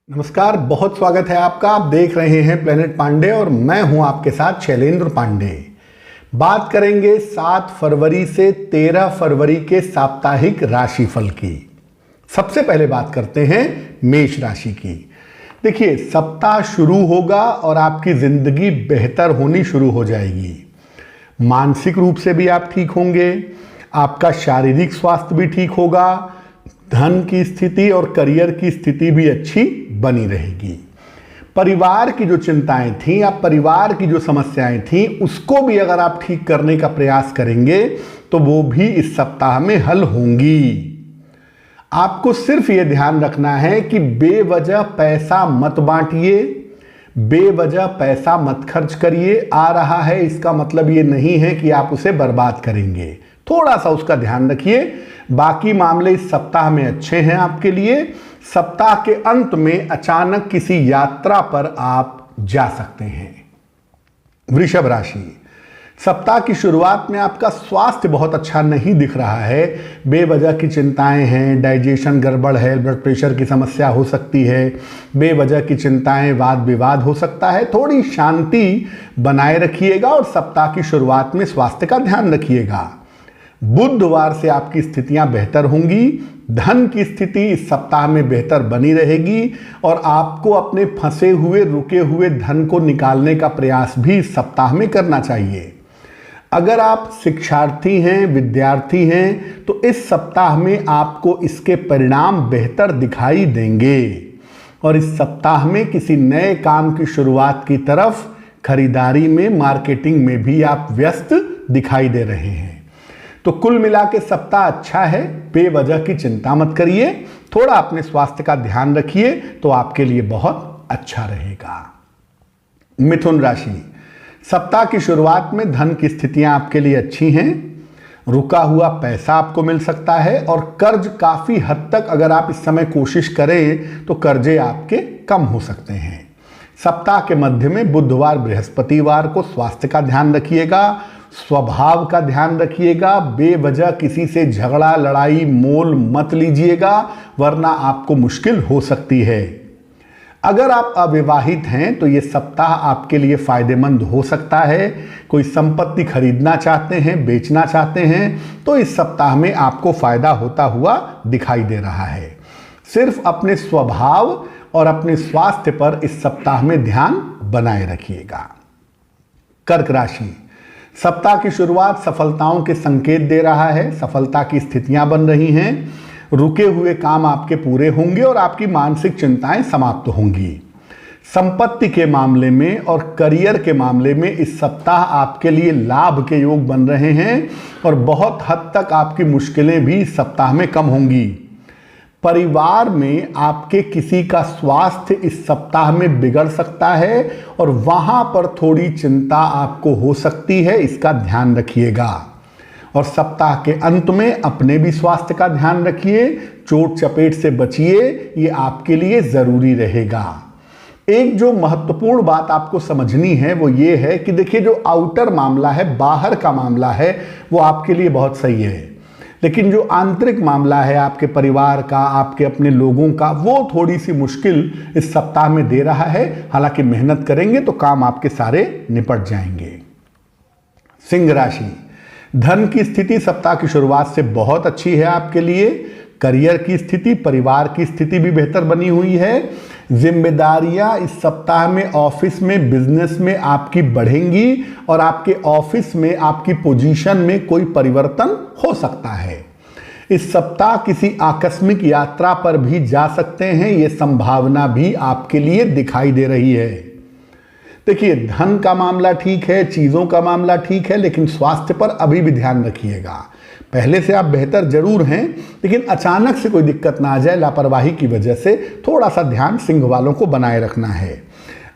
नमस्कार, बहुत स्वागत है आपका। आप देख रहे हैं प्लेनेट पांडे और मैं हूं आपके साथ शैलेंद्र पांडे। बात करेंगे 7 फरवरी से 13 फरवरी के साप्ताहिक राशिफल की। सबसे पहले बात करते हैं मेष राशि की। देखिए, सप्ताह शुरू होगा और आपकी जिंदगी बेहतर होनी शुरू हो जाएगी। मानसिक रूप से भी आप ठीक होंगे, आपका शारीरिक स्वास्थ्य भी ठीक होगा, धन की स्थिति और करियर की स्थिति भी अच्छी बनी रहेगी। परिवार की जो चिंताएं थी या परिवार की जो समस्याएं थी उसको भी अगर आप ठीक करने का प्रयास करेंगे तो वो भी इस सप्ताह में हल होंगी। आपको सिर्फ ये ध्यान रखना है कि बेवजह पैसा मत बांटिए, बेवजह पैसा मत खर्च करिए। आ रहा है इसका मतलब ये नहीं है कि आप उसे बर्बाद करेंगे, थोड़ा सा उसका ध्यान रखिए। बाकी मामले इस सप्ताह में अच्छे हैं आपके लिए। सप्ताह के अंत में अचानक किसी यात्रा पर आप जा सकते हैं। वृषभ राशि, सप्ताह की शुरुआत में आपका स्वास्थ्य बहुत अच्छा नहीं दिख रहा है। बेवजह की चिंताएं हैं, डाइजेशन गड़बड़ है, ब्लड प्रेशर की समस्या हो सकती है, बेवजह की चिंताएं, वाद विवाद हो सकता है। थोड़ी शांति बनाए रखिएगा और सप्ताह की शुरुआत में स्वास्थ्य का ध्यान रखिएगा। बुधवार से आपकी स्थितियां बेहतर होंगी। धन की स्थिति इस सप्ताह में बेहतर बनी रहेगी और आपको अपने फंसे हुए रुके हुए धन को निकालने का प्रयास भी इस सप्ताह में करना चाहिए। अगर आप शिक्षार्थी हैं, विद्यार्थी हैं, तो इस सप्ताह में आपको इसके परिणाम बेहतर दिखाई देंगे और इस सप्ताह में किसी नए काम की शुरुआत की तरफ, खरीदारी में, मार्केटिंग में भी आप व्यस्त दिखाई दे रहे हैं। तो कुल मिला के सप्ताह अच्छा है। बेवजह की चिंता मत करिए, थोड़ा अपने स्वास्थ्य का ध्यान रखिए तो आपके लिए बहुत अच्छा रहेगा। मिथुन राशि, सप्ताह की शुरुआत में धन की स्थितियां आपके लिए अच्छी हैं। रुका हुआ पैसा आपको मिल सकता है और कर्ज काफी हद तक अगर आप इस समय कोशिश करें तो कर्जे आपके कम हो सकते हैं। सप्ताह के मध्य में बुधवार, बृहस्पतिवार को स्वास्थ्य का ध्यान रखिएगा, स्वभाव का ध्यान रखिएगा। बेवजह किसी से झगड़ा, लड़ाई, मोल मत लीजिएगा वरना आपको मुश्किल हो सकती है। अगर आप अविवाहित हैं तो ये सप्ताह आपके लिए फायदेमंद हो सकता है। कोई संपत्ति खरीदना चाहते हैं, बेचना चाहते हैं तो इस सप्ताह में आपको फायदा होता हुआ दिखाई दे रहा है। सिर्फ अपने स्वभाव और अपने स्वास्थ्य पर इस सप्ताह में ध्यान बनाए रखिएगा। कर्क राशि, सप्ताह की शुरुआत सफलताओं के संकेत दे रहा है। सफलता की स्थितियां बन रही हैं। रुके हुए काम आपके पूरे होंगे और आपकी मानसिक चिंताएं समाप्त होंगी। संपत्ति के मामले में और करियर के मामले में इस सप्ताह आपके लिए लाभ के योग बन रहे हैं और बहुत हद तक आपकी मुश्किलें भी इस सप्ताह में कम होंगी। परिवार में आपके किसी का स्वास्थ्य इस सप्ताह में बिगड़ सकता है और वहां पर थोड़ी चिंता आपको हो सकती है, इसका ध्यान रखिएगा। और सप्ताह के अंत में अपने भी स्वास्थ्य का ध्यान रखिए, चोट चपेट से बचिए, ये आपके लिए जरूरी रहेगा। एक जो महत्वपूर्ण बात आपको समझनी है वो ये है कि देखिए, जो आउटर मामला है, बाहर का मामला है, वो आपके लिए बहुत सही है, लेकिन जो आंतरिक मामला है आपके परिवार का, आपके अपने लोगों का, वो थोड़ी सी मुश्किल इस सप्ताह में दे रहा है। हालांकि मेहनत करेंगे तो काम आपके सारे निपट जाएंगे। सिंह राशि, धन की स्थिति सप्ताह की शुरुआत से बहुत अच्छी है आपके लिए। करियर की स्थिति, परिवार की स्थिति भी बेहतर बनी हुई है। जिम्मेदारियां इस सप्ताह में ऑफिस में, बिजनेस में आपकी बढ़ेंगी और आपके ऑफिस में, आपकी पोजीशन में कोई परिवर्तन हो सकता है। इस सप्ताह किसी आकस्मिक यात्रा पर भी जा सकते हैं, ये संभावना भी आपके लिए दिखाई दे रही है। देखिए, धन का मामला ठीक है, चीजों का मामला ठीक है, लेकिन स्वास्थ्य पर अभी भी ध्यान रखिएगा। पहले से आप बेहतर जरूर हैं, लेकिन अचानक से कोई दिक्कत ना आ जाए, लापरवाही की वजह से थोड़ा सा ध्यान सिंह वालों को बनाए रखना है।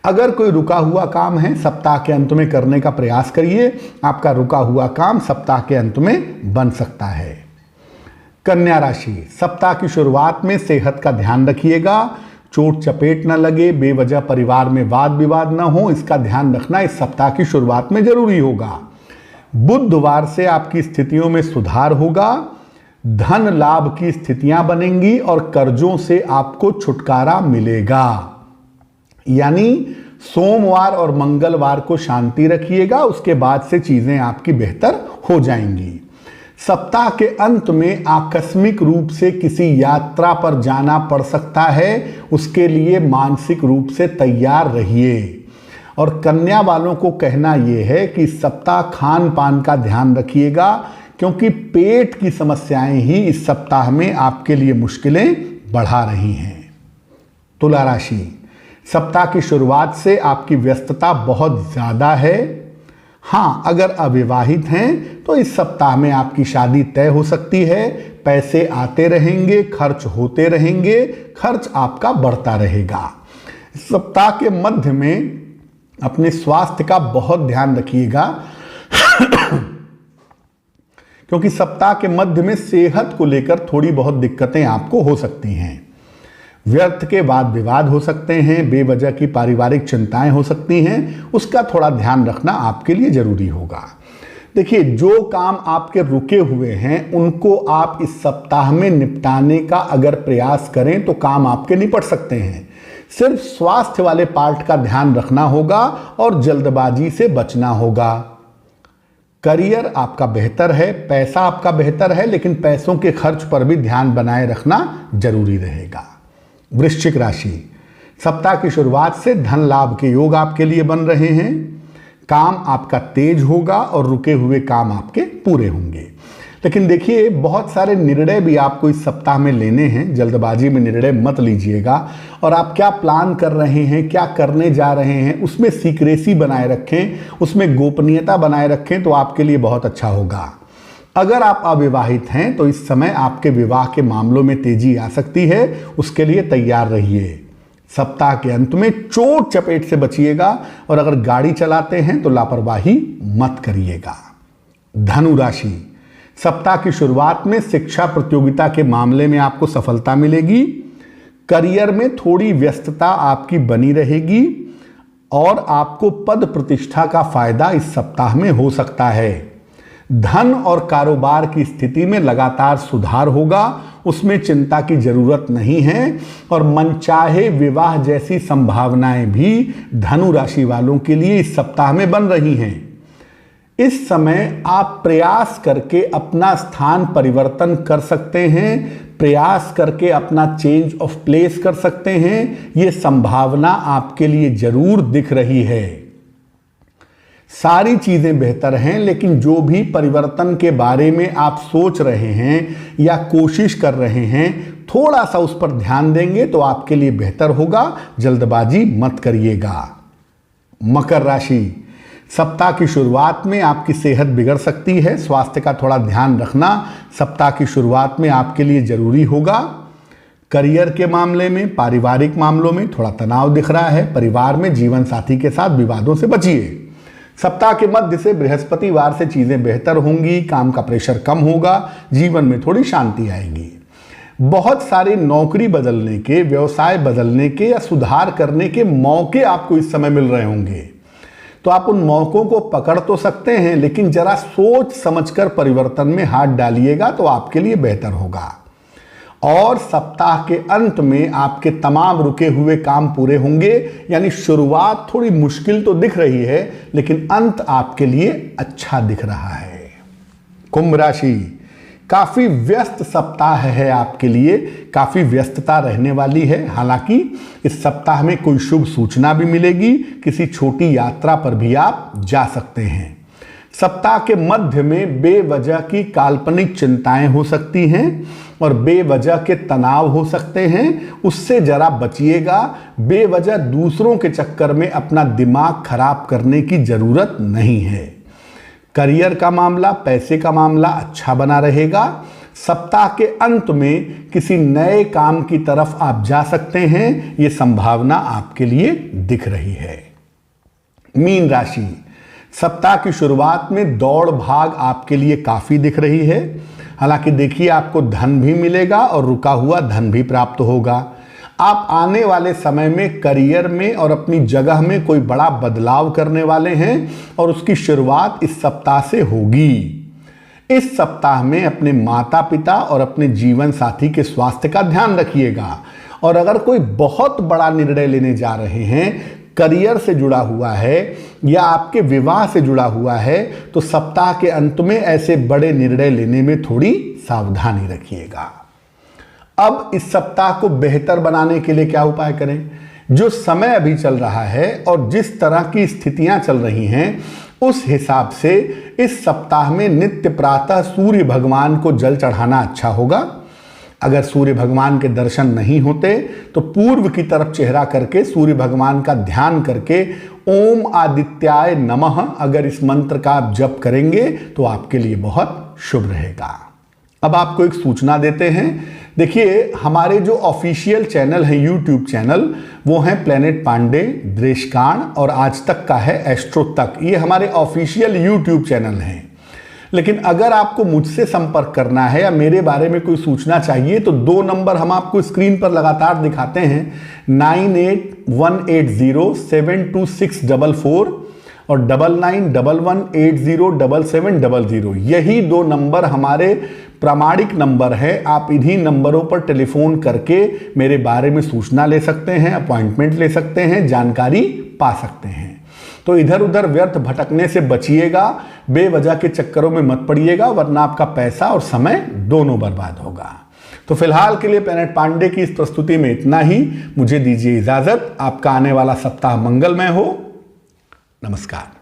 अगर कोई रुका हुआ काम है, सप्ताह के अंत में करने का प्रयास करिए। आपका रुका हुआ काम सप्ताह के अंत में बन सकता है। कन्या राशि, सप्ताह की शुरुआत में सेहत का ध्यान रखिएगा, चोट चपेट न लगे, बेवजह परिवार में वाद विवाद न हो, इसका ध्यान रखना इस सप्ताह की शुरुआत में जरूरी होगा। बुधवार से आपकी स्थितियों में सुधार होगा। धन लाभ की स्थितियां बनेंगी और कर्जों से आपको छुटकारा मिलेगा। यानी सोमवार और मंगलवार को शांति रखिएगा, उसके बाद से चीजें आपकी बेहतर हो जाएंगी। सप्ताह के अंत में आकस्मिक रूप से किसी यात्रा पर जाना पड़ सकता है, उसके लिए मानसिक रूप से तैयार रहिए। और कन्या वालों को कहना यह है कि इस सप्ताह खान पान का ध्यान रखिएगा, क्योंकि पेट की समस्याएं ही इस सप्ताह में आपके लिए मुश्किलें बढ़ा रही हैं। तुला राशि, सप्ताह की शुरुआत से आपकी व्यस्तता बहुत ज्यादा है। हाँ, अगर अविवाहित हैं तो इस सप्ताह में आपकी शादी तय हो सकती है। पैसे आते रहेंगे, खर्च होते रहेंगे, खर्च आपका बढ़ता रहेगा। सप्ताह के मध्य में अपने स्वास्थ्य का बहुत ध्यान रखिएगा क्योंकि सप्ताह के मध्य में सेहत को लेकर थोड़ी बहुत दिक्कतें आपको हो सकती हैं। व्यर्थ के वाद विवाद हो सकते हैं, बेवजह की पारिवारिक चिंताएं हो सकती हैं, उसका थोड़ा ध्यान रखना आपके लिए जरूरी होगा। देखिए, जो काम आपके रुके हुए हैं उनको आप इस सप्ताह में निपटाने का अगर प्रयास करें तो काम आपके निपट सकते हैं। सिर्फ स्वास्थ्य वाले पार्ट का ध्यान रखना होगा और जल्दबाजी से बचना होगा। करियर आपका बेहतर है, पैसा आपका बेहतर है, लेकिन पैसों के खर्च पर भी ध्यान बनाए रखना जरूरी रहेगा। वृश्चिक राशि, सप्ताह की शुरुआत से धन लाभ के योग आपके लिए बन रहे हैं। काम आपका तेज होगा और रुके हुए काम आपके पूरे होंगे। लेकिन देखिए, बहुत सारे निर्णय भी आपको इस सप्ताह में लेने हैं। जल्दबाजी में निर्णय मत लीजिएगा और आप क्या प्लान कर रहे हैं, क्या करने जा रहे हैं, उसमें सीक्रेसी बनाए रखें, उसमें गोपनीयता बनाए रखें तो आपके लिए बहुत अच्छा होगा। अगर आप अविवाहित हैं तो इस समय आपके विवाह के मामलों में तेजी आ सकती है, उसके लिए तैयार रहिए। सप्ताह के अंत में चोट चपेट से बचिएगा और अगर गाड़ी चलाते हैं तो लापरवाही मत करिएगा। धनु राशि, सप्ताह की शुरुआत में शिक्षा प्रतियोगिता के मामले में आपको सफलता मिलेगी। करियर में थोड़ी व्यस्तता आपकी बनी रहेगी और आपको पद प्रतिष्ठा का फायदा इस सप्ताह में हो सकता है। धन और कारोबार की स्थिति में लगातार सुधार होगा, उसमें चिंता की जरूरत नहीं है। और मनचाहे विवाह जैसी संभावनाएं भी धनु राशि वालों के लिए इस सप्ताह में बन रही हैं। इस समय आप प्रयास करके अपना स्थान परिवर्तन कर सकते हैं, प्रयास करके अपना चेंज ऑफ प्लेस कर सकते हैं। ये संभावना आपके लिए जरूर दिख रही है। सारी चीजें बेहतर हैं, लेकिन जो भी परिवर्तन के बारे में आप सोच रहे हैं या कोशिश कर रहे हैं, थोड़ा सा उस पर ध्यान देंगे तो आपके लिए बेहतर होगा। जल्दबाजी मत करिएगा। मकर राशि, सप्ताह की शुरुआत में आपकी सेहत बिगड़ सकती है, स्वास्थ्य का थोड़ा ध्यान रखना सप्ताह की शुरुआत में आपके लिए जरूरी होगा। करियर के मामले में, पारिवारिक मामलों में थोड़ा तनाव दिख रहा है। परिवार में जीवन साथी के साथ विवादों से बचिए। सप्ताह के मध्य से बृहस्पतिवार से चीजें बेहतर होंगी, काम का प्रेशर कम होगा, जीवन में थोड़ी शांति आएगी। बहुत सारे नौकरी बदलने के, व्यवसाय बदलने के या सुधार करने के मौके आपको इस समय मिल रहे होंगे, तो आप उन मौकों को पकड़ तो सकते हैं, लेकिन जरा सोच समझकर परिवर्तन में हाथ डालिएगा तो आपके लिए बेहतर होगा। और सप्ताह के अंत में आपके तमाम रुके हुए काम पूरे होंगे। यानी शुरुआत थोड़ी मुश्किल तो दिख रही है, लेकिन अंत आपके लिए अच्छा दिख रहा है। कुंभ राशि, काफी व्यस्त सप्ताह है आपके लिए, काफी व्यस्तता रहने वाली है। हालांकि इस सप्ताह में कोई शुभ सूचना भी मिलेगी, किसी छोटी यात्रा पर भी आप जा सकते हैं। सप्ताह के मध्य में बेवजह की काल्पनिक चिंताएं हो सकती हैं और बेवजह के तनाव हो सकते हैं, उससे जरा बचिएगा। बेवजह दूसरों के चक्कर में अपना दिमाग खराब करने की जरूरत नहीं है। करियर का मामला, पैसे का मामला अच्छा बना रहेगा। सप्ताह के अंत में किसी नए काम की तरफ आप जा सकते हैं, ये संभावना आपके लिए दिख रही है। मीन राशि, सप्ताह की शुरुआत में दौड़ भाग आपके लिए काफी दिख रही है। हालांकि देखिए, आपको धन भी मिलेगा और रुका हुआ धन भी प्राप्त होगा। आप आने वाले समय में करियर में और अपनी जगह में कोई बड़ा बदलाव करने वाले हैं और उसकी शुरुआत इस सप्ताह से होगी। इस सप्ताह में अपने माता पिता और अपने जीवन साथी के स्वास्थ्य का ध्यान रखिएगा। और अगर कोई बहुत बड़ा निर्णय लेने जा रहे हैं, करियर से जुड़ा हुआ है या आपके विवाह से जुड़ा हुआ है, तो सप्ताह के अंत में ऐसे बड़े निर्णय लेने में थोड़ी सावधानी रखिएगा। अब इस सप्ताह को बेहतर बनाने के लिए क्या उपाय करें? जो समय अभी चल रहा है और जिस तरह की स्थितियां चल रही हैं, उस हिसाब से इस सप्ताह में नित्य प्रातः सूर्य भगवान को जल चढ़ाना अच्छा होगा। अगर सूर्य भगवान के दर्शन नहीं होते तो पूर्व की तरफ चेहरा करके सूर्य भगवान का ध्यान करके ओम आदित्याय नमः अगर इस मंत्र का आप जप करेंगे तो आपके लिए बहुत शुभ रहेगा। अब आपको एक सूचना देते हैं। देखिए, हमारे जो ऑफिशियल चैनल है, यूट्यूब चैनल, वो हैं प्लेनेट पांडे, देशकांड और आज तक का है एस्ट्रो तक। ये हमारे ऑफिशियल यूट्यूब चैनल हैं। लेकिन अगर आपको मुझसे संपर्क करना है या मेरे बारे में कोई सूचना चाहिए तो 2 नंबर हम आपको स्क्रीन पर लगातार दिखाते हैं, 9818072644 और 9911807700। यही 2 नंबर हमारे प्रामाणिक नंबर है। आप इन्हीं नंबरों पर टेलीफोन करके मेरे बारे में सूचना ले सकते हैं, अपॉइंटमेंट ले सकते हैं, जानकारी पा सकते हैं। तो इधर उधर व्यर्थ भटकने से बचिएगा, बेवजह के चक्करों में मत पड़िएगा, वरना आपका पैसा और समय दोनों बर्बाद होगा। तो फिलहाल के लिए प्लेनेट पांडे की इस प्रस्तुति में इतना ही। मुझे दीजिए इजाजत। आपका आने वाला सप्ताह मंगलमय हो। नमस्कार।